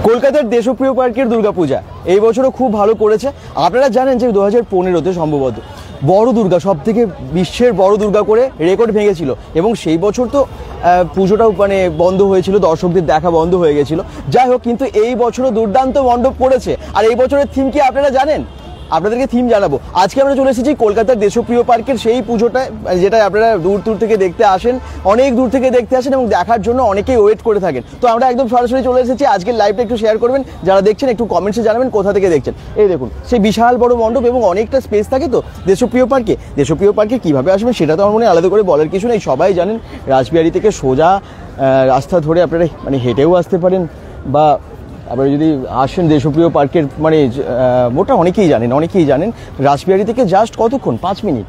কলকাতার দেশপ্রিয় পার্কের দুর্গাপূজা এই বছরও খুব ভালো করেছে। আপনারা জানেন যে 2015-তে সম্ভবত বড় দুর্গা, সব থেকে বিশ্বের বড় দুর্গা করে রেকর্ড ভেঙেছিল এবং সেই বছর তো পুজোটাও মানে বন্ধ হয়েছিল, দর্শকদের দেখা বন্ধ হয়ে গেছিল। যাই হোক, কিন্তু এই বছরও দুর্দান্ত মণ্ডপ করেছে। আর এই বছরের থিম কি আপনারা জানেন? আপনাদেরকে থিম জানাবো। আজকে আমরা চলে এসেছি কলকাতার দেশপ্রিয় পার্কের সেই পুজোটা, যেটা আপনারা দূর দূর থেকে দেখতে আসেন, অনেক দূর থেকে দেখতে আসেন এবং দেখার জন্য অনেকেই ওয়েট করে থাকেন। তো আমরা একদম সরাসরি চলে এসেছি। আজকের লাইভটা একটু শেয়ার করবেন, যারা দেখছেন একটু কমেন্টসে জানাবেন কোথা থেকে দেখছেন। এই দেখুন সেই বিশাল বড় মণ্ডপ এবং অনেকটা স্পেস থাকে তো দেশপ্রিয় পার্কে। দেশপ্রিয় পার্কে কীভাবে আসবেন সেটা তো আমার মনে আলাদা করে বলার কিছু নেই, সবাই জানেন। রাসবিহারী থেকে সোজা রাস্তা ধরে আপনারা মানে হেঁটেও আসতে পারেন, বা আপনারা যদি আসেন দেশপ্রিয় পার্কের মানে ওটা অনেকেই জানেন রাসবিহারী থেকে জাস্ট কতক্ষণ 5 মিনিট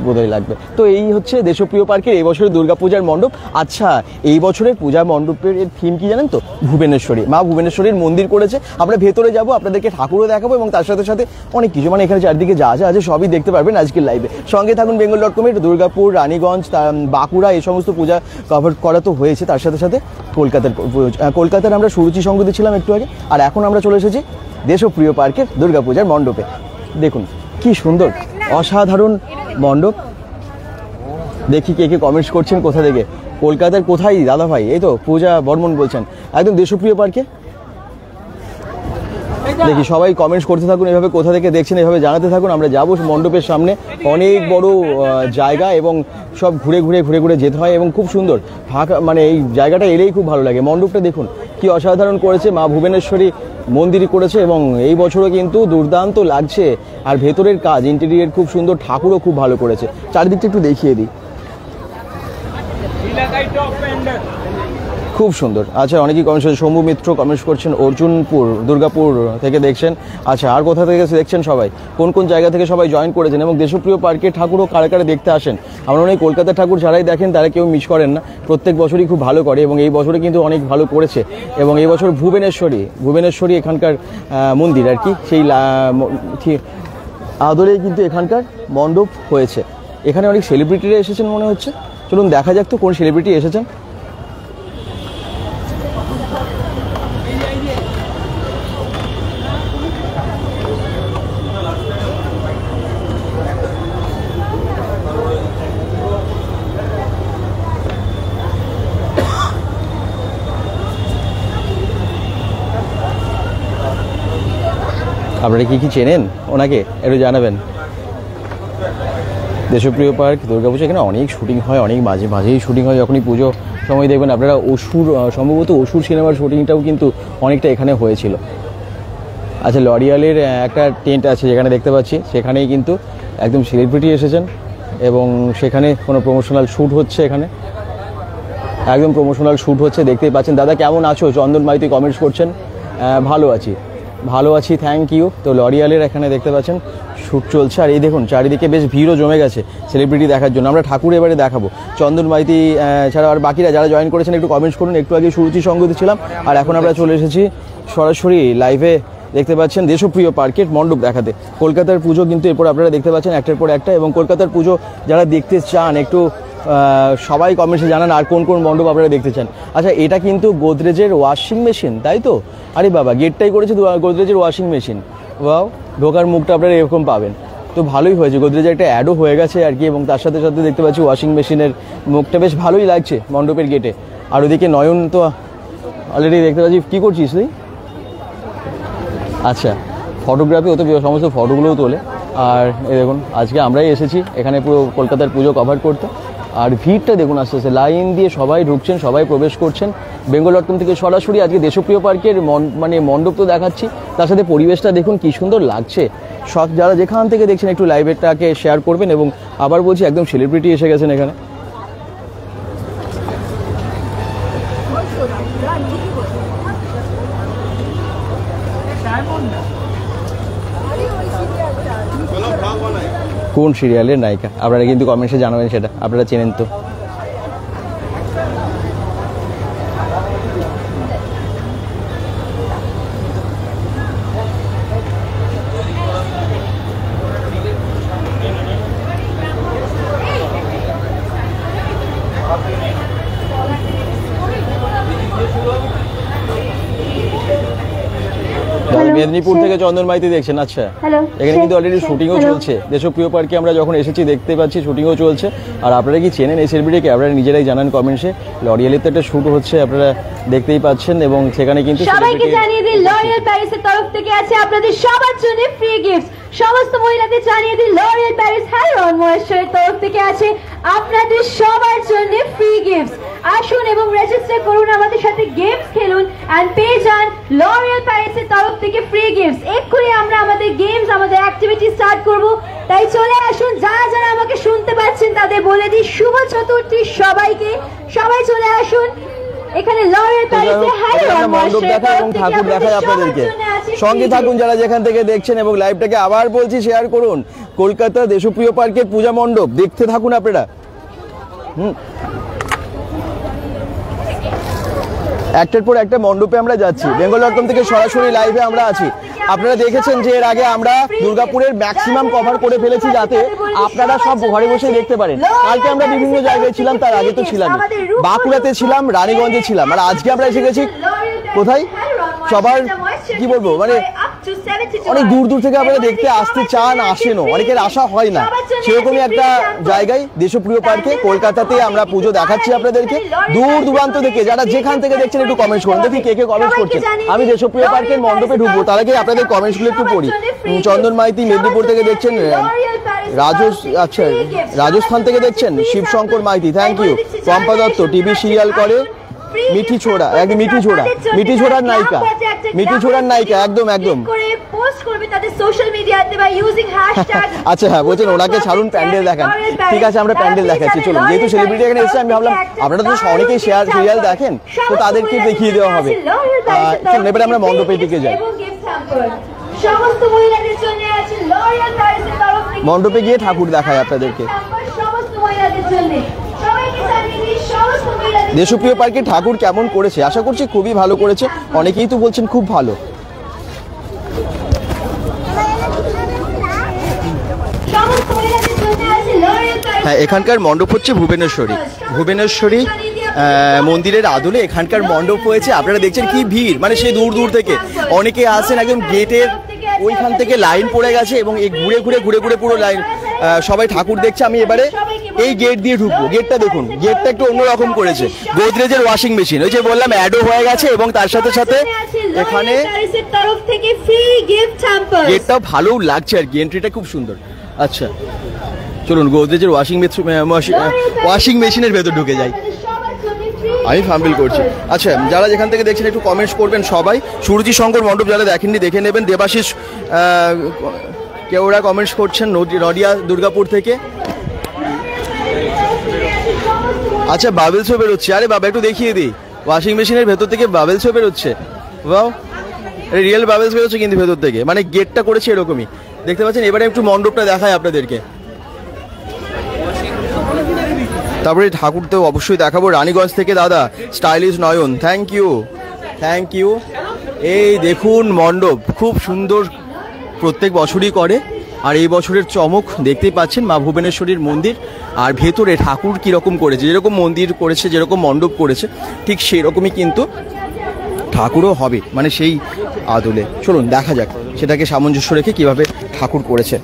বোধহয় লাগবে। তো এই হচ্ছে দেশপ্রিয় পার্কের এই বছরের দুর্গাপূজার মণ্ডপ। আচ্ছা, এই বছরের পূজা মণ্ডপের থিম কি জানেন তো? ভুবনেশ্বরী, মা ভুবনেশ্বরীর মন্দির করেছে। আমরা ভেতরে যাব, আপনাদেরকে ঠাকুরও দেখাবো এবং তার সাথে সাথে অনেক কিছু, মানে এখানে চারদিকে যা যা আছে সবই দেখতে পারবেন আজকের লাইভে। সঙ্গে থাকুন bengal.com-এর। দুর্গাপুর, রানীগঞ্জ, বাঁকুড়া এই সমস্ত পূজা কভার করা তো হয়েছে, তার সাথে সাথে কলকাতার আমরা সুরুচি সঙ্গীতে ছিলাম একটু আগে, আর এখন আমরা চলে এসেছি দেশপ্রিয় পার্কের দুর্গাপূজার মণ্ডপে। দেখুন কি সুন্দর, অসাধারণ মণ্ডপ। দেখি কে কে কমেন্টস করছেন কোথা থেকে। কলকাতার কোথায় দাদা ভাই? এই তো পূজা বর্মন বলছেন, একদম দেশপ্রিয় পার্কে। দেখি সবাই কমেন্টস করতে থাকুন, এভাবে কোথা থেকে দেখছেন এভাবে জানাতে থাকুন। আমরা যাবো মণ্ডপের সামনে, অনেক বড় জায়গা এবং সব ঘুরে ঘুরে যেতে হয় এবং খুব সুন্দর ফাঁকা, মানে এই জায়গাটা এলেই খুব ভালো লাগে। মণ্ডপটা দেখুন কি অসাধারণ করেছে, মা ভুবনেশ্বরী মন্দিরই করেছে এবং এই বছরও কিন্তু দুর্দান্ত লাগছে। আর ভেতরের কাজ, ইন্টেরিয়ার খুব সুন্দর, ঠাকুরও খুব ভালো করেছে। চারিদিকটা একটু দেখিয়ে দিই, খুব সুন্দর। আচ্ছা, অনেকেই কমেন্টস করছেন। শম্ভু মিত্র কমেন্টস করছেন অর্জুনপুর, দুর্গাপুর থেকে দেখছেন। আচ্ছা, আর কোথা থেকে দেখছেন সবাই, কোন কোন জায়গা থেকে সবাই জয়েন করেছেন এবং দেশপ্রিয় পার্কের ঠাকুরও কারা কারা দেখতে আসেন। আমরা মনে হয় কলকাতার ঠাকুর যারাই দেখেন তারা কেউ মিস করেন না, প্রত্যেক বছরই খুব ভালো করে এবং এই বছরে কিন্তু অনেক ভালো করেছে। এবং এই বছর ভুবনেশ্বরী এখানকার মন্দির আর কি, সেই আদরে কিন্তু এখানকার মণ্ডপ হয়েছে। এখানে অনেক সেলিব্রিটিরা এসেছেন মনে হচ্ছে। চলুন দেখা যাক তো কোন সেলিব্রিটি এসেছেন। আপনারা কি চেনেন ওনাকে একটু জানাবেন। দেশপ্রিয় পার্ক দুর্গাপূজা, এখানে অনেক শুটিং হয়, অনেক মাঝেই শুটিং হয়। যখনই পুজো সময় দেখবেন আপনারা সম্ভবত অসুর সিনেমার শুটিংটাও কিন্তু অনেকটা এখানে হয়েছিল। আচ্ছা, লরিয়ালের একটা টেন্ট আছে যেখানে দেখতে পাচ্ছি, সেখানেই কিন্তু একদম সেলিব্রিটি এসেছেন এবং সেখানে কোনো প্রমোশনাল শ্যুট হচ্ছে। এখানে একদম প্রমোশনাল শ্যুট হচ্ছে, দেখতেই পাচ্ছেন। দাদা কেমন আছো? চন্দন মাইতি কমেন্টস করছেন, ভালো আছি, থ্যাংক ইউ। তো লরিয়ালের এখানে দেখতে পাচ্ছেন শ্যুট চলছে। আর এই দেখুন চারিদিকে বেশ ভিড়ও জমে গেছে সেলিব্রিটি দেখার জন্য। আমরা ঠাকুর এবারে দেখাবো। চন্দন মাইতি ছাড়া আর বাকিরা যারা জয়েন করেছেন একটু কমেন্টস করুন। একটু আগে সুরুচি সঙ্গীতে ছিলাম আর এখন আমরা চলে এসেছি সরাসরি লাইভে, দেখতে পাচ্ছেন দেশপ্রিয় পার্কের মণ্ডপ দেখাতে। কলকাতার পুজো কিন্তু এরপর আপনারা দেখতে পাচ্ছেন একটার পর একটা, এবং কলকাতার পুজো যারা দেখতে চান একটু সবাই কমেন্টসে জানান আর কোন কোন মণ্ডপ আপনারা দেখতে চান। আচ্ছা, এটা কিন্তু গোদরেজের ওয়াশিং মেশিন, তাই তো? আরে বাবা, গেটটাই করেছে গোদরেজের ওয়াশিং মেশিন। ওয়াও, ঢোকার মুখটা আপনারা এরকম পাবেন, তো ভালোই হয়েছে। গোদরেজের একটা অ্যাডও হয়ে গেছে আর কি, এবং তার সাথে সাথে দেখতে পাচ্ছি ওয়াশিং মেশিনের মুখটা বেশ ভালোই লাগছে মণ্ডপের গেটে। আর ওদিকে নয়ন তো অলরেডি দেখতে পাচ্ছি। কী করছিস তুই? আচ্ছা, ফটোগ্রাফি, ও তো সমস্ত ফটোগুলোও তোলে। আর এই দেখুন আজকে আমরাই এসেছি এখানে পুরো কলকাতার পুজো কভার করতে। আর ভিড়টা দেখুন, আস্তে আস্তে লাইন দিয়ে সবাই ঢুকছেন, সবাই প্রবেশ করছেন। bengal.com থেকে সরাসরি আজকে দেশপ্রিয় পার্কের মানে মণ্ডপ তো দেখাচ্ছি, তার সাথে পরিবেশটা দেখুন কী সুন্দর লাগছে। সব যারা যেখান থেকে দেখছেন একটু লাইভেরটাকে শেয়ার করবেন। এবং আবার বলছি, একদম সেলিব্রিটি এসে গেছেন এখানে। কোন সিরিয়ালের নায়িকা আপনারা কিন্তু কমেন্টসে জানাবেন, সেটা আপনারা চেনেন তো। মেদিনীপুর থেকে চন্দন মাইতি দেখছেন। আচ্ছা, এখানে কিন্তু অলরেডি শুটিংও চলছে। দেশপ্রিয় পার্কে আমরা যখন এসেছি দেখতে পাচ্ছি শুটিংও চলছে। আর আপনারা কি চেনেন এই সেলিব্রিটিকে? আপনারা নিজেরাই জানান কমেন্টসে। লরিয়ালের তো একটা শুট হচ্ছে, আপনারা দেখতেই পাচ্ছেন, এবং সেখানে কিন্তু সবাইকে জানিয়ে দিই লরিয়াল প্যারিসের তরফ থেকে আছে আপনাদের সবার জন্য ফ্রি গিফট। সমস্ত মহিলাদের জানিয়ে দিই লরিয়াল প্যারিস হ্যালোন ময়েশ্চারের তরফ থেকে আছে আপনাদের সবার জন্য ফ্রি গিফট। আসুন এবং রেজিস্টার করুন আমাদের সাথে, গেমস খেলুন এন্ড পেয়ে যান লরিয়াল প্যারিসের তরফ থেকে ফ্রি গিফট। এক্ষুনি আমরা আমাদের গেমস, আমাদের অ্যাক্টিভিটি স্টার্ট করব, তাই চলে আসুন। যারা যারা আমাকে শুনতে পাচ্ছেন তাদের বলে দিই শুভ চতুর্থী সবাইকে। সবাই চলে আসুন এখানে লরিয়াল প্যারিসে হ্যালোন মণ্ডপ দেখা এবং ঠাকুর দেখায় আপনাদেরকে। সঙ্গে থাকুন যারা যেখান থেকে দেখছেন, এবং লাইভটাকে আবার বলছি শেয়ার করুন। কলকাতা দেশপ্রিয় পার্কের পূজা মণ্ডপ দেখতে থাকুন আপনারা। একটার পর একটা মণ্ডপে আমরা যাচ্ছি। বেঙ্গল.com থেকে সরাসরি লাইভে আমরা আছি। আপনারা দেখেছেন যে এর আগে আমরা দুর্গাপুরের ম্যাক্সিমাম কভার করে ফেলেছি, যাতে আপনারা সব ঘরে বসে দেখতে পারেন। কালকে আমরা বিভিন্ন জায়গায় ছিলাম, তার আগে তো ছিলাম বাঁকুড়াতে ছিলাম, রানীগঞ্জে ছিলাম, আর আজকে আমরা এসে গেছি কোথায়? সবার কি বলবো, মানে অনেক দূর দূর থেকে আপনারা দেখতে আসতে চান, আসেনও, অনেকের আশা হয় না, সেরকমই একটা জায়গায় দেশপ্রিয় পার্কে কলকাতাতে আমরা পুজো দেখাচ্ছি আপনাদেরকে। দূর দূরান্ত থেকে যারা যেখান থেকে দেখছেন একটু কমেন্টস করুন, দেখি কে কে কমেন্টস করছেন। আমি দেশপ্রিয় পার্কের মণ্ডপে ঢুকবো, তার আগে আপনাদের কমেন্টসগুলো একটু পড়ি। চন্দন মাইতি মেদিনীপুর থেকে দেখছেন, আচ্ছা রাজস্থান থেকে দেখছেন Shivshankar Maity, thank you. Pampa Dutta TV serial করে, মিঠি ছোড়া, একদম মিঠি ছোড়ার নায়িকা, একদম একদম। আচ্ছা হ্যাঁ, বলছেন ওনাকে ছাড়ুন, প্যান্ডেল দেখান। ঠিক আছে, আমরা প্যান্ডেল দেখাচ্ছি। চলুন, যেহেতু সেলিব্রিটি এখানে এসেছে, আমি ভাবলাম আপনারা তো অনেকেই সিরিয়াল দেখেন, তো তাদেরকে দেখিয়ে দেওয়া হবে। চলুন এবারে আমরা মণ্ডপের দিকে যাই। মণ্ডপে গিয়ে ঠাকুর দেখায় আপনাদেরকে। দেশপ্রিয় পার্কে ঠাকুর কেমন করেছে? আশা করছি খুবই ভালো করেছে, অনেকেই তো বলছেন খুব ভালো। হ্যাঁ, এখানকার মণ্ডপ হচ্ছে ভুবনেশ্বরী মন্দিরের আদলে এখানকার মণ্ডপ হয়েছে। আপনারা দেখছেন কি ভিড়, মানে সেই দূর দূর থেকে অনেকে আসেন, একদম গেটের ওইখান থেকে লাইন পড়ে গেছে, এবং এই ঘুরে ঘুরে পুরো লাইন সবাই ঠাকুর দেখছে। আমি এবারে এই গেট দিয়ে ঢুকবো। গেটটা দেখুন, গেটটা একটু অন্যরকম করেছে। গোদরেজের ওয়াশিং মেশিন, ওই যে বললাম অ্যাডও হয়ে গেছে, এবং তার সাথে সাথে এখানে গেটটাও ভালো লাগছে আর কি, এন্ট্রিটা খুব সুন্দর। আচ্ছা চলুন গোদরেজের ওয়াশিং মেশিনের ভেতর ঢুকে যাই। আমি ফাম্বিল করছি। আচ্ছা, যারা যেখান থেকে দেখছেন একটু কমেন্টস করবেন সবাই। সুরজি শঙ্কর মণ্ডপ যারা দেখেননি দেখে নেবেন। দেবাশিস কেউরা কমেন্টস করছেন নদিয়া দুর্গাপুর থেকে। আচ্ছা, বাবেলসও বেরোচ্ছে। আরে বাবা, একটু দেখিয়ে দিই, ওয়াশিং মেশিনের ভেতর থেকে বাবেলসও বেরোচ্ছে। বাও, রিয়েল বাবেলস বেরোচ্ছে কিন্তু ভেতর থেকে, মানে গেটটা করেছে এরকমই দেখতে পাচ্ছেন। এবারে একটু মণ্ডপটা দেখায় আপনাদেরকে, তারপরে ঠাকুর তো অবশ্যই দেখাবো। রানীগঞ্জ থেকে দাদা স্টাইলিশ নয়ন, থ্যাংক ইউ। এই দেখুন মণ্ডপ খুব সুন্দর, প্রত্যেক বছরই করে, আর এই বছরের চমক দেখতেই পাচ্ছেন মা ভুবনেশ্বরীর মন্দির। আর ভেতরে ঠাকুর কীরকম করেছে, যেরকম মন্দির করেছে, যেরকম মণ্ডপ করেছে, ঠিক সেরকমই কিন্তু ঠাকুরও হবে, মানে সেই আদলে। চলুন দেখা যাক সেটাকে সামঞ্জস্য রেখে কীভাবে ঠাকুর করেছে।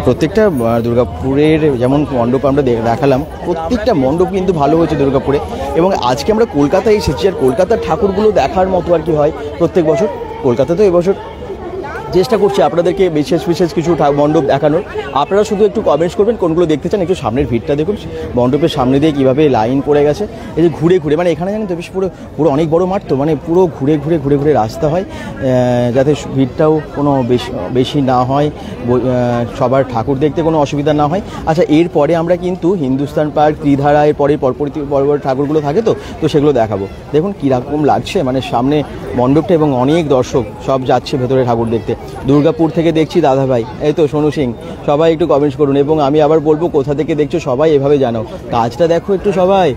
প্রত্যেকটা দুর্গাপুরের যেমন মণ্ডপ আমরা দেখালাম, প্রত্যেকটা মণ্ডপ কিন্তু ভালো হয়েছে দুর্গাপুরে। এবং আজকে আমরা কলকাতায় এসেছি, আর কলকাতার ঠাকুরগুলো দেখার মতো আর কি হয় প্রত্যেক বছর। কলকাতা তো এবছর চেষ্টা করছি আপনাদেরকে বিশেষ কিছু মণ্ডপ দেখানোর। আপনারা শুধু একটু কমেন্টস করবেন কোনগুলো দেখতে চান। একটু সামনের ভিড়টা দেখুন, মণ্ডপের সামনে দিয়ে কীভাবে লাইন পড়ে গেছে। এই যে ঘুরে মানে এখানে জানেন তো বেশ পুরো অনেক বড় মাঠ, তো মানে পুরো ঘুরে রাস্তা হয়, যাতে ভিড়টাও কোনো বেশি না হয়, সবার ঠাকুর দেখতে কোনো অসুবিধা না হয়। আচ্ছা, এরপরে আমরা কিন্তু হিন্দুস্তান পার্ক, ত্রিধারা, এরপরে পরবর্তী ঠাকুরগুলো থাকে, তো সেগুলো দেখাবো। দেখুন কীরকম লাগছে, মানে সামনে মণ্ডপটা, এবং অনেক দর্শক সব যাচ্ছে ভেতরে ঠাকুর দেখতে। দুর্গাপুর থেকে দেখছি দাদা ভাই, এই তো সোনু সিং, সবাই একটু কমেন্টস করুন। এবং আমি আবার বলবো, কোথা থেকে দেখছো সবাই এভাবে জানাও। কাজটা দেখো একটু সবাই,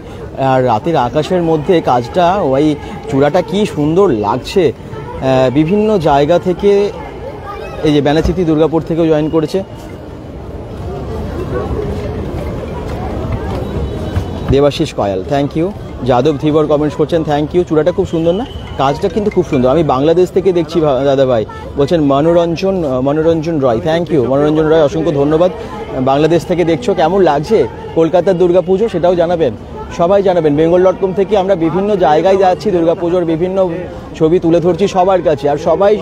আর রাতের আকাশের মধ্যে কাজটা, ওই চূড়াটা কি সুন্দর লাগছে। বিভিন্ন জায়গা থেকে, এই যে ব্যানাচিতি দুর্গাপুর থেকেও জয়েন করেছে। Debashis Koyal, thank you. যাদব ধীবর কমেন্টস করছেন, থ্যাংক ইউ। চূড়াটা খুব সুন্দর না? কাজটা কিন্তু খুব সুন্দর। আমি বাংলাদেশ থেকে দেখছি দাদা ভাই বলছেন। মনোরঞ্জন রয়, থ্যাংক ইউ মনোরঞ্জন রয়, অসংখ্য ধন্যবাদ। বাংলাদেশ থেকে দেখছো, কেমন লাগছে কলকাতার দুর্গাপুজো সেটাও জানাবেন, সবাই জানাবেন। bengal.com থেকে আমরা বিভিন্ন জায়গায় যাচ্ছি, দুর্গাপুজোর বিভিন্ন ছবি তুলে ধরছি সবার কাছে, আর সবাই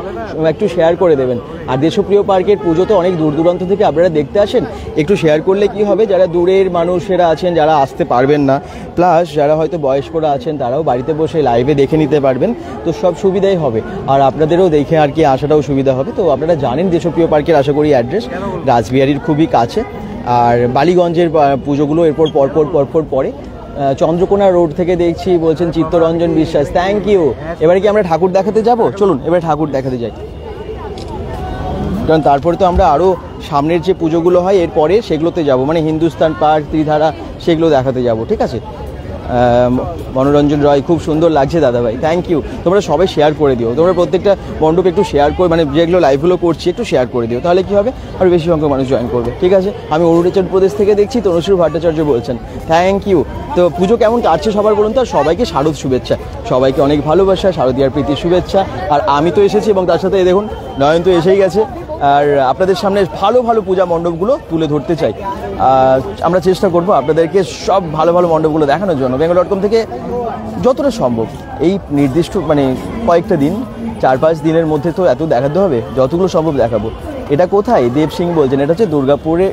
একটু শেয়ার করে দেবেন। আর দেশপ্রিয় পার্কের পুজো তো অনেক দূর দূরান্ত থেকে আপনারা দেখতে আসেন, একটু শেয়ার করলে কি হবে, যারা দূরের মানুষেরা আছেন, যারা আসতে পারবেন না, প্লাস যারা হয়তো বয়স্করা আছেন, তারাও বাড়িতে বসে লাইভে দেখে নিতে পারবেন, তো সব সুবিধাই হবে। আর আপনাদেরও দেখে আর কি আসাটাও সুবিধা হবে। তো আপনারা জানেন দেশপ্রিয় পার্কের আশা করি অ্যাড্রেস রাসবিহারীর খুবই কাছে। আর বালিগঞ্জের পুজোগুলো এরপর পরপর পরে। চন্দ্রকোনা রোড থেকে দেখছি বলছেন চিত্তরঞ্জন বিশ্বাস, থ্যাংক ইউ। এবারে কি আমরা ঠাকুর দেখাতে যাব? চলুন এবারে ঠাকুর দেখাতে যাই, কারণ তারপরে তো আমরা আরও সামনের যে পুজোগুলো হয় এরপরে সেগুলোতে যাব, মানে হিন্দুস্তান পার্ক, ত্রিধারা, সেগুলো দেখাতে যাব, ঠিক আছে। মনোরঞ্জন রয়, খুব সুন্দর লাগছে দাদাভাই, থ্যাংক ইউ। তোমরা সবাই শেয়ার করে দিও, তোমরা প্রত্যেকটা মণ্ডপে একটু শেয়ার করে, মানে যেগুলো লাইভগুলো করছি একটু শেয়ার করে দিও, তাহলে কী হবে আরও বেশি সংখ্যক মানুষ জয়েন করবে, ঠিক আছে। আমি অরুণাচল প্রদেশ থেকে দেখছি, তনুশ্রী ভট্টাচার্য বলছেন, থ্যাংক ইউ। তো পুজো কেমন কাটছে সবার বলুন তো। আর সবাইকে শারদ শুভেচ্ছা, সবাইকে অনেক ভালোবাসা, শারদীয়ার প্রীতি শুভেচ্ছা। আর আমি তো এসেছি এবং তার সাথে দেখুন নয়ন তো এসেই গেছে। আর আপনাদের সামনে ভালো ভালো পূজা মণ্ডপগুলো তুলে ধরতে চাই। আমরা চেষ্টা করব আপনাদেরকে সব ভালো ভালো মণ্ডপগুলো দেখানোর জন্য। bengal.com থেকে যতটা সম্ভব এই নির্দিষ্ট মানে কয়েকটা দিন, 4-5 দিনের মধ্যে তো এত দেখাতে হবে, যতগুলো সম্ভব দেখাবো। এটা কোথায়? দেব সিং বলছেন। এটা হচ্ছে দুর্গাপুরের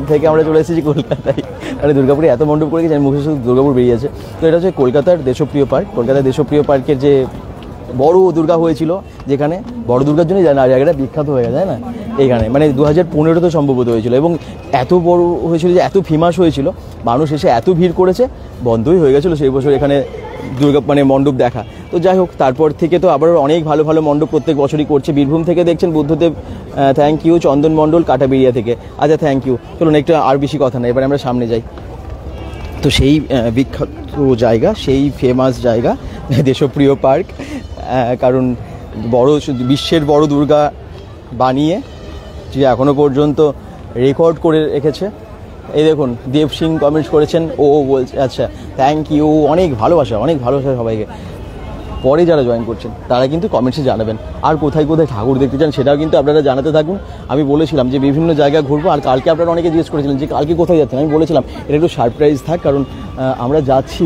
থেকে আমরা চলে এসেছি কলকাতায়। মানে দুর্গাপুরে এত মণ্ডপ করে গেছি, মুখে শুধু দুর্গাপুর বেরিয়েছে। তো এটা হচ্ছে কলকাতার দেশপ্রিয় পার্ক। কলকাতার দেশপ্রিয় পার্কের যে বড় দুর্গা হয়েছিল, যেখানে বড় দুর্গার জন্যই জানা জায়গাটা বিখ্যাত হয়ে গেছে, তাই না? এইখানে মানে 2015-তে সম্ভবত হয়েছিল, এবং এত বড় হয়েছিল যে এত ফেমাস হয়েছিল, মানুষ এসে এত ভিড় করেছে, বন্ধই হয়ে গেছিলো সেই বছর এখানে দুর্গা মানে মণ্ডপ দেখা। তো যাই হোক, তারপর থেকে তো আবার অনেক ভালো ভালো মণ্ডপ প্রত্যেক বছরই করছে। বীরভূম থেকে দেখছেন বুদ্ধদেব, থ্যাংক ইউ। চন্দন মণ্ডল কাটাবেরিয়া থেকে, আচ্ছা থ্যাংক ইউ। চলুন একটু আর বেশি কথা না, এবারে আমরা সামনে যাই। তো সেই বিখ্যাত জায়গা, সেই ফেমাস জায়গা দেশপ্রিয় পার্ক, কারণ বড় বিশ্বের বড় দুর্গা বানিয়ে যে এখনও পর্যন্ত রেকর্ড করে রেখেছে। এই দেখুন দেব সিং কমেন্টস করেছেন, ও বলছে, আচ্ছা থ্যাংক ইউ, অনেক ভালোবাসা সবাইকে। পরে যারা জয়েন করছেন তারা কিন্তু কমেন্টসে জানাবেন। আর কোথায় কোথায় ঠাকুর দেখতে চান সেটাও কিন্তু আপনারা জানাতে থাকুন। আমি বলেছিলাম যে বিভিন্ন জায়গায় ঘুরবো, আর কালকে আপনারা অনেকে জিজ্ঞেস করেছিলেন যে কালকে কোথায় যাচ্ছেন। আমি বলেছিলাম এটা একটু সারপ্রাইজ থাক, কারণ আমরা যাচ্ছি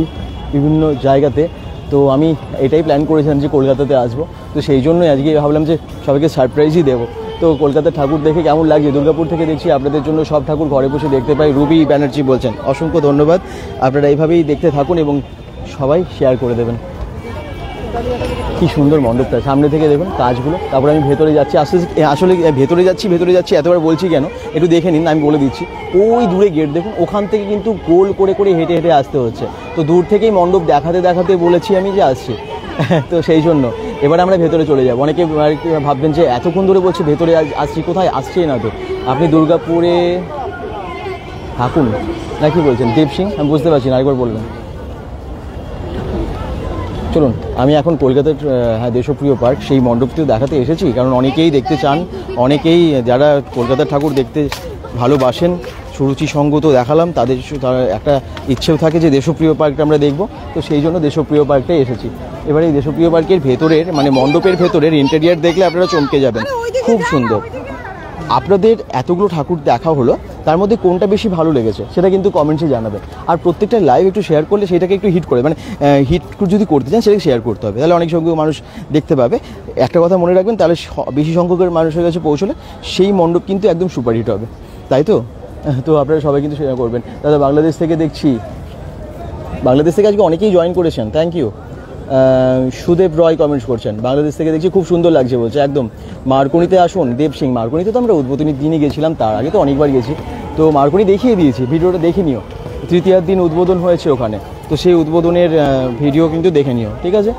বিভিন্ন জায়গাতে। তো আমি এটাই প্ল্যান করেছিলাম যে কলকাতাতে আসবো, তো সেই জন্যই আজকে ভাবলাম যে সবাইকে সারপ্রাইজই দেবো। তো কলকাতার ঠাকুর দেখে কেমন লাগছে? দুর্গাপুর থেকে দেখছি আপনাদের জন্য সব ঠাকুর ঘরে বসে দেখতে পাই। রুবি ব্যানার্জি বলছেন, অসংখ্য ধন্যবাদ। আপনারা এইভাবেই দেখতে থাকুন এবং সবাই শেয়ার করে দেবেন। কি সুন্দর মণ্ডপটা, সামনে থেকে দেখুন কাজগুলো। তারপরে আমি ভেতরে যাচ্ছি, আসলে ভেতরে যাচ্ছি এতবার বলছি কেন একটু দেখে নিন, আমি বলে দিচ্ছি। ওই দূরে গেট দেখুন, ওখান থেকে কিন্তু গোল করে করে হেঁটে হেঁটে আসতে হচ্ছে। তো দূর থেকেই মণ্ডপ দেখাতে বলেছি আমি যে আসছি, তো সেই জন্য এবার আমরা ভেতরে চলে যাবো। অনেকে ভাববেন যে এতক্ষণ ধরে বলছি ভেতরে আসছি, কোথায় আসছেই না। তো আপনি দুর্গাপুরে থাকুন নাকি বলছেন দেব সিং? আমি বুঝতে পারছি না, আরেকবার বলবেন। চলুন, আমি এখন কলকাতার দেশপ্রিয় পার্ক সেই মণ্ডপটিও দেখাতে এসেছি, কারণ অনেকেই দেখতে চান, অনেকেই যারা কলকাতার ঠাকুর দেখতে ভালোবাসেন, সুরুচি সঙ্গত দেখালাম, তাদের একটা ইচ্ছেও থাকে যে দেশপ্রিয় পার্কটা আমরা দেখব। তো সেই জন্য দেশপ্রিয় পার্কটাই এসেছি। এবার এই দেশপ্রিয় পার্কের ভেতরের মানে মণ্ডপের ভেতরের ইন্টেরিয়ার দেখলে আপনারা চমকে যাবেন, খুব সুন্দর। আপনাদের এতগুলো ঠাকুর দেখা হলো, তার মধ্যে কোনটা বেশি ভালো লেগেছে সেটা কিন্তু কমেন্টসে জানাবেন। আর প্রত্যেকটা লাইভ একটু শেয়ার করলে সেটাকে একটু হিট করে, মানে হিট যদি করতে চান সেটাকে শেয়ার করতে হবে, তাহলে অনেক সংখ্যক মানুষ দেখতে পাবে। একটা কথা মনে রাখবেন, তাহলে বেশি সংখ্যকের মানুষের কাছে পৌঁছলে সেই মণ্ডপ কিন্তু একদম সুপারহিট হবে, তাই তো? তো আপনারা সবাই কিন্তু শেয়ার করবেন। দাদা বাংলাদেশ থেকে দেখছি, বাংলাদেশ থেকে আজকে অনেকেই জয়েন করেছেন, thank you. Sudeb Roy comments করছেন, বাংলাদেশ থেকে দেখছি, খুব সুন্দর লাগছে বলছে। একদম মার্কনিতে আসুন দেব সিং। মার্কনিতে তো আমরা উদ্বোধনীর দিনই গেছিলাম, তার আগে তো অনেকবার গেছি। তো মার্কনি দেখিয়ে দিয়েছি, ভিডিওটা দেখে নিও। তৃতীয়ার দিন উদ্বোধন হয়েছে ওখানে, তো সেই উদ্বোধনের ভিডিও কিন্তু দেখে নিও, ঠিক আছে?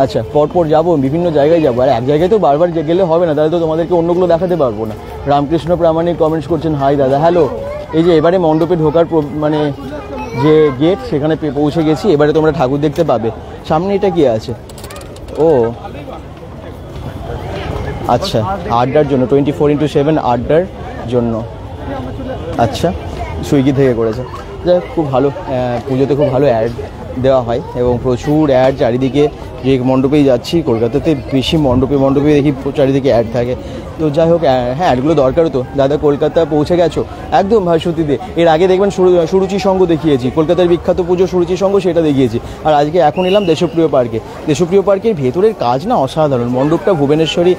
আচ্ছা, পরপর যাবো, বিভিন্ন জায়গায় যাবো। আর এক জায়গায় তো বারবার গেলে হবে না, তাহলে তো তোমাদেরকে অন্যগুলো দেখাতে পারবো না। রামকৃষ্ণ প্রামাণিক কমেন্টস করছেন, হাই দাদা, হ্যালো। এই যে এবারে মণ্ডপে ঢোকার মানে যে গেট, সেখানে পৌঁছে গেছি। এবারে তোমরা ঠাকুর দেখতে পাবে। সামনে এটা কি আছে? ও আচ্ছা, আড্ডার জন্য, 24x7 আড্ডার জন্য। আচ্ছা, সুইগি থেকে করেছে। যাক খুব ভালো, পুজোতে খুব ভালো অ্যাড দেওয়া হয় এবং প্রচুর অ্যাড চারিদিকে। যে মণ্ডপেই যাচ্ছি কলকাতাতে বেশি মণ্ডপে দেখি চারিদিকে অ্যাড থাকে। তো যাই হোক, হ্যাঁ অ্যাডগুলো দরকারও তো। দাদা কলকাতা পৌঁছে গেছো? একদম ভাস্বতীতে। এর আগে দেখবেন সুরুচি সংঘ দেখিয়েছি, কলকাতার বিখ্যাত পুজো সুরুচি সংঘ, সেটা দেখিয়েছি। আর আজকে এখন এলাম দেশপ্রিয় পার্কে। দেশপ্রিয় পার্কের ভেতরের কাজ না অসাধারণ। মণ্ডপটা ভুবনেশ্বরী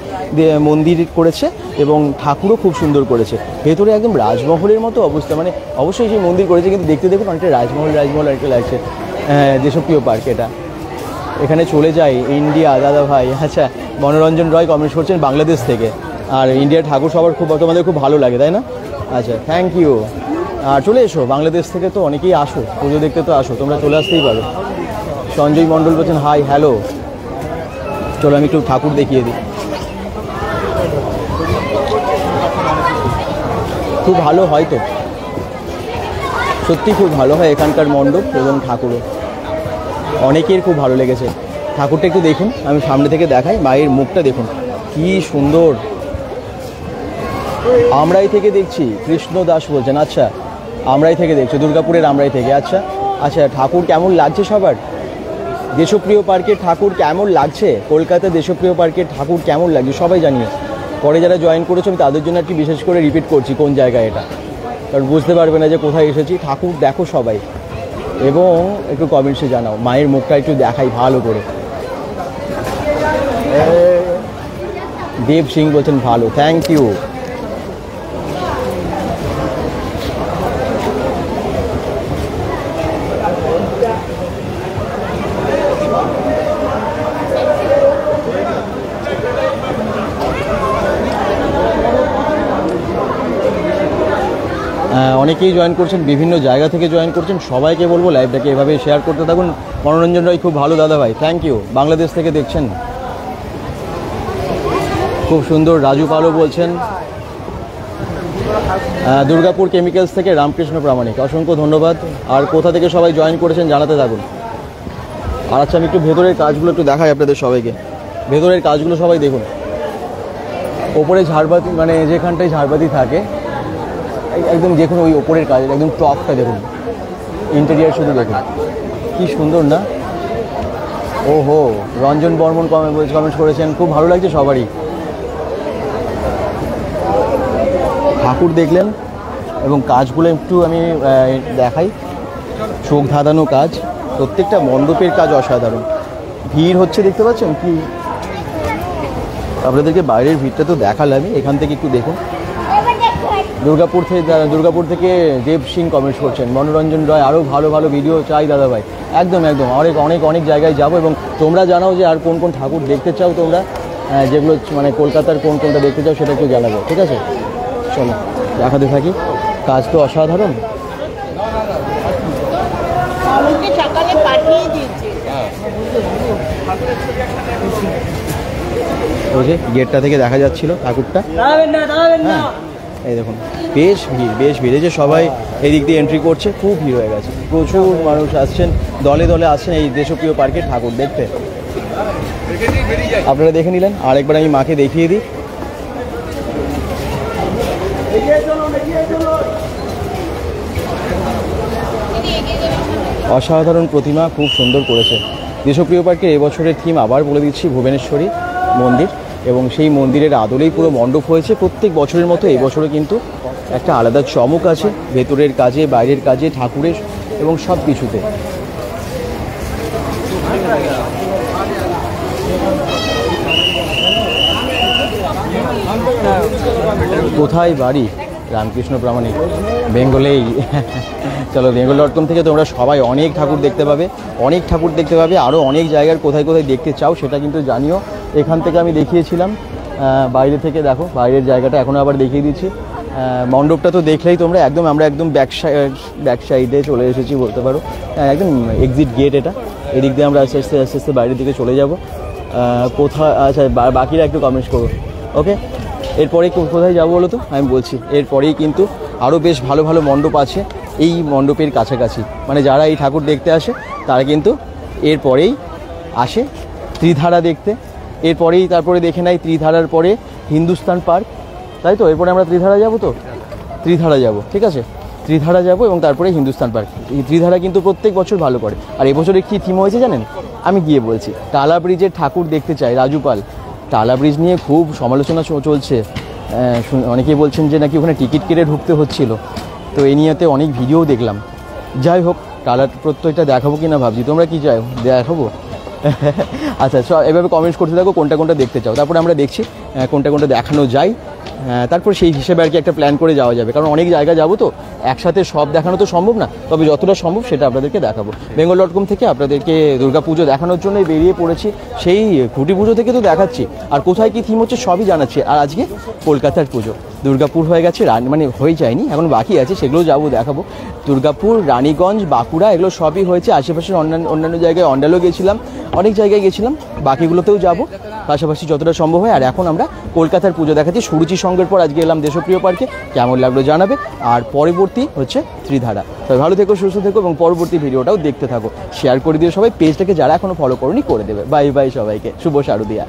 মন্দির করেছে এবং ঠাকুরও খুব সুন্দর করেছে। ভেতরে একদম রাজমহলের মতো অবস্থা, মানে অবশ্যই সেই মন্দির করেছে কিন্তু দেখতে দেখুন অনেকটা রাজমহল একটা লাগছে। দেশপ্রিয় পার্ক এটা। এখানে চলে যায় ইন্ডিয়া দাদা ভাই। আচ্ছা, মনোরঞ্জন রয় কমেন্ট করছেন বাংলাদেশ থেকে। আর ইন্ডিয়ার ঠাকুর সবার তোমাদের খুব ভালো লাগে তাই না? আচ্ছা, থ্যাংক ইউ। আর চলে এসো, বাংলাদেশ থেকে তো অনেকেই আসো পুজো দেখতে, তো আসো, তোমরা চলে আসতেই পারো। সঞ্জয় মণ্ডল বলছেন হাই হ্যালো। চলো আমি একটু ঠাকুর দেখিয়ে দিই। খুব ভালো হয় তো, সত্যি খুব ভালো হয় এখানকার মণ্ডপ এবং ঠাকুরও। অনেকের খুব ভালো লেগেছে। ঠাকুরটা একটু দেখুন, আমি সামনে থেকে দেখাই। মায়ের মুখটা দেখুন কি সুন্দর। আমরাই থেকে দেখছি, কৃষ্ণ দাস বলছেন। আচ্ছা, আমরাই থেকে দেখছো, দুর্গাপুরের আমরাই থেকে। আচ্ছা আচ্ছা, ঠাকুর কেমন লাগছে সবার? দেশপ্রিয় পার্কের ঠাকুর কেমন লাগছে? কলকাতা দেশপ্রিয় পার্কের ঠাকুর কেমন লাগছে সবাই জানিয়ে। পরে যারা জয়েন করেছো আমি তাদের জন্য আর কি বিশেষ করে রিপিট করছি কোন জায়গায় এটা, কারণ বুঝতে পারবে না যে কোথায় এসেছি। ঠাকুর দেখো সবাই এবং একটু কমেন্টসে জানাও। মায়ের মুখটা একটু দেখাই ভালো করে। দেব সিং বলছেন ভালো, থ্যাংক ইউ। অনেকেই জয়েন করছেন, বিভিন্ন জায়গা থেকে জয়েন করছেন। সবাইকে বলবো লাইভটাকে এভাবে শেয়ার করতে থাকুন। মনোরঞ্জন রায় খুব ভালো দাদা ভাই, থ্যাংক ইউ। বাংলাদেশ থেকে দেখছেন, খুব সুন্দর। রাজু পালও বলছেন দুর্গাপুর কেমিক্যালস থেকে রামকৃষ্ণ প্রামাণিক, অসংখ্য ধন্যবাদ। আর কোথা থেকে সবাই জয়েন করেছেন জানাতে থাকুন। আর আচ্ছা, আমি একটু ভেতরের কাজগুলো একটু দেখাই আপনাদের সবাইকে। ভেতরের কাজগুলো সবাই দেখুন। ওপরে ঝাড়বাতি, মানে যেখানটায় ঝাড়বাতি থাকে একদম দেখুন, ওই ওপরের কাজ একদম টপটা দেখুন। ইন্টেরিয়ার শুধু দেখুন কি সুন্দর না? ওহো, রঞ্জন বর্মন কমেন্টস করেছেন, খুব ভালো লাগছে সবারই। ঠাকুর দেখলেন এবং কাজগুলো একটু আমি দেখাই। চোখ ধাঁধানো কাজ, প্রত্যেকটা মণ্ডপের কাজ অসাধারণ। ভিড় হচ্ছে দেখতে পাচ্ছেন কি? আপনাদেরকে বাইরের ভিড়টা তো দেখালামই, এখান থেকে একটু দেখুন। দুর্গাপুর থেকে দেব সিং কমেন্টস করছেন, মনোরঞ্জন রয় আরও ভালো ভালো ভিডিও চাই দাদা ভাই। একদম একদম, অনেক জায়গায় যাব এবং তোমরা জানাও যে আর কোন কোন ঠাকুর দেখতে চাও তোমরা, যেগুলো মানে কলকাতার কোনটা দেখতে চাও সেটা একটু জানাবো, ঠিক আছে? চলো দেখাতে থাকি। কাজ তো অসাধারণ। ওই যে গেটটা থেকে দেখা যাচ্ছিল ঠাকুরটা। এই দেখুন বেশ ভিড়। এই যে সবাই এদিক দিয়ে এন্ট্রি করছে, খুব ভিড় হয়ে গেছে। প্রচুর মানুষ আসছেন, দলে দলে আসছেন এই দেশপ্রিয় পার্কের ঠাকুর দেখতে। আপনারা দেখে নিলেন, আরেকবার আমি মাকে দেখিয়ে দিই। অসাধারণ প্রতিমা, খুব সুন্দর করেছে দেশপ্রিয় পার্কের এবছরের থিম আবার বলে দিচ্ছি, ভুবনেশ্বরী মন্দির। এবং সেই মন্দিরের আদলেই পুরো মণ্ডপ হয়েছে। প্রত্যেক বছরের মতো এবছরে কিন্তু একটা আলাদা চমক আছে ভেতরের কাজে, বাইরের কাজে, ঠাকুরের এবং সব কিছুতে। কোথায় বাড়ি? রামকৃষ্ণ প্রামাণিক, বেঙ্গলেই। চলো, বেঙ্গল.com থেকে তোমরা সবাই অনেক ঠাকুর দেখতে পাবে। আরও অনেক জায়গার কোথায় দেখতে চাও সেটা কিন্তু জানিও। এখান থেকে আমি দেখিয়েছিলাম, বাইরে থেকে দেখো, বাইরের জায়গাটা এখনও আবার দেখিয়ে দিচ্ছি। মণ্ডপটা তো দেখলেই তোমরা। আমরা একদম ব্যাক সাইডে চলে এসেছি বলতে পারো, একদম এক্সিট গেট এটা। এদিক দিয়ে আমরা আস্তে আস্তে বাইরের দিকে চলে যাব। কোথায়, আচ্ছা বাকিরা একটু কমেন্টস করো, ওকে? এরপরে কোথায় যাবো বলো তো, আমি বলছি। এরপরেই কিন্তু আরও বেশ ভালো ভালো মণ্ডপ আছে এই মণ্ডপের কাছাকাছি। মানে যারা এই ঠাকুর দেখতে আসে তারা কিন্তু এরপরেই আসে ত্রিধারা দেখতে। তারপরে দেখে নেয় ত্রিধারার পরে হিন্দুস্তান পার্ক, তাই তো? এরপরে আমরা ত্রিধারা যাব, ঠিক আছে? ত্রিধারা যাব এবং তারপরে হিন্দুস্তান পার্ক। এই ত্রিধারা কিন্তু প্রত্যেক বছর ভালো করে। আর এবছরে কী থিম হয়েছে জানেন? আমি গিয়ে বলছি। টালা ব্রিজের ঠাকুর দেখতে চাই, রাজুপাল। টালা ব্রিজ নিয়ে খুব সমালোচনা চলছে, অনেকেই বলছেন যে নাকি ওখানে টিকিট কেটে ঢুকতে হচ্ছিল। তো এই নিয়েতে অনেক ভিডিও দেখলাম। যাই হোক, টালার প্রত্যয়টা দেখাবো কি না ভাবছি। তোমরা কি চাও দেখাবো? আচ্ছা, এভাবে কমেন্টস করতে থাকো কোনটা কোনটা দেখতে চাও, তারপরে আমরা দেখছি কোনটা কোনটা দেখানো যায়। তারপর সেই হিসেবে আর কি একটা প্ল্যান করে যাওয়া যাবে, কারণ অনেক জায়গা যাবো তো, একসাথে সব দেখানো তো সম্ভব না, তবে যতটা সম্ভব সেটা আপনাদেরকে দেখাবো। bengal.com থেকে আপনাদেরকে দুর্গাপুজো দেখানোর জন্যই বেরিয়ে পড়েছি। সেই খুঁটি পুজো থেকে তো দেখাচ্ছি, আর কোথায় কী থিম হচ্ছে সবই জানাচ্ছি। আর আজকে কলকাতার পুজো, দুর্গাপুর হয়ে গেছে, মানে হয়ে যায়নি, এখন বাকি আছে, সেগুলো যাবো দেখাবো। দুর্গাপুর, রানীগঞ্জ, বাঁকুড়া এগুলো সবই হয়েছে। আশেপাশের অন্যান্য জায়গায় অন্ডালও গেছিলাম, অনেক জায়গায় গেছিলাম, বাকিগুলোতেও যাব পাশাপাশি যতটা সম্ভব হয়। আর এখন আমরা কলকাতার পুজো দেখাচ্ছি। সুরুচি সঙ্গের পর আজকে এলাম দেশপ্রিয় পার্কে, কেমন লাগলো জানাবে। আর পরবর্তী হচ্ছে ত্রিধারা। তবে ভালো থেকো, সুস্থ থেকো এবং পরবর্তী ভিডিওটাও দেখতে থাকো। শেয়ার করে দিও সবাই, পেজটাকে যারা এখনো ফলো করোনি করে দেবে। বাই বাই সবাইকে, শুভ শারদিয়া।